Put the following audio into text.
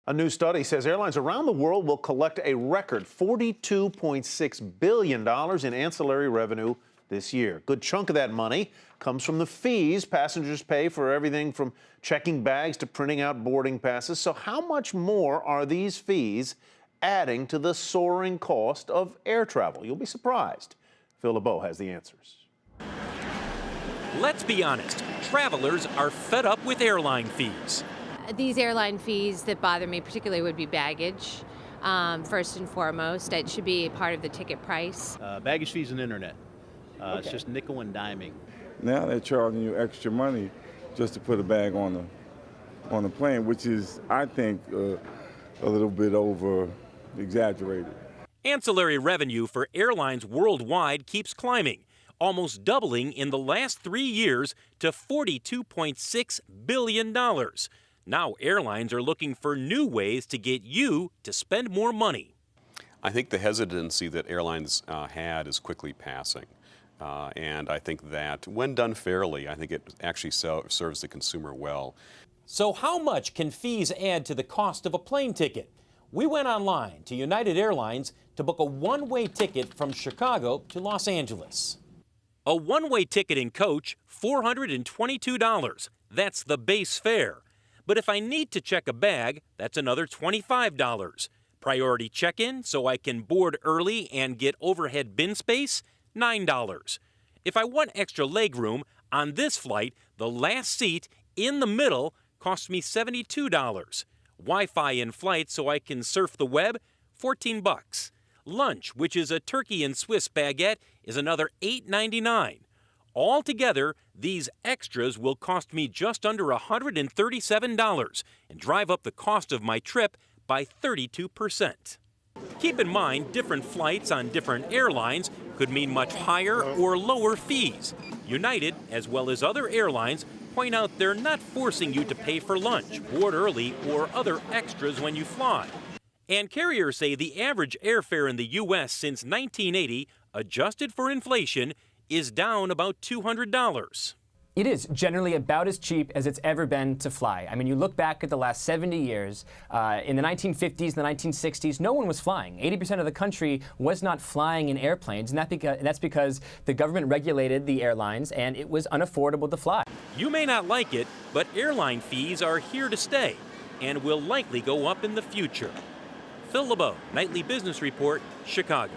A new study says airlines around the world will collect a record $42.6 billion in ancillary revenue this year. A good chunk of that money comes from the fees passengers pay for everything from checking bags to printing out boarding passes. So how much more are these fees adding to the soaring cost of air travel? You'll be surprised. Phil LeBeau has the answers. Let's be honest, travelers are fed up with airline fees. These airline fees that bother me particularly would be baggage. First and foremost, it should be part of the ticket price. Baggage fees and internet. It's just nickel and diming. Now they're charging you extra money just to put a bag on the plane, which is, I think, a little bit over exaggerated. Ancillary revenue for airlines worldwide keeps climbing, almost doubling in the last 3 years to $42.6 billion. Now airlines are looking for new ways to get you to spend more money. I think the hesitancy that airlines had is quickly passing. And I think that when done fairly, I think it actually serves the consumer well. So how much can fees add to the cost of a plane ticket? We went online to United Airlines to book a one-way ticket from Chicago to Los Angeles. A one-way ticket in coach, $422. That's the base fare. But if I need to check a bag, that's another $25. Priority check-in so I can board early and get overhead bin space, $9. If I want extra legroom, on this flight, the last seat in the middle costs me $72. Wi-Fi in flight so I can surf the web, $14. Lunch, which is a turkey and Swiss baguette, is another $8.99. Altogether, these extras will cost me just under $137 and drive up the cost of my trip by 32%. Keep in mind, different flights on different airlines could mean much higher or lower fees. United, as well as other airlines, point out they're not forcing you to pay for lunch, board early, or other extras when you fly. And carriers say the average airfare in the U.S. since 1980, adjusted for inflation, is down about $200. It is generally about as cheap as it's ever been to fly. I mean, you look back at the last 70 years, in the 1950s, the 1960s, no one was flying. 80% of the country was not flying in airplanes, and that's because the government regulated the airlines and it was unaffordable to fly. You may not like it, but airline fees are here to stay and will likely go up in the future. Phil LeBeau, Nightly Business Report, Chicago.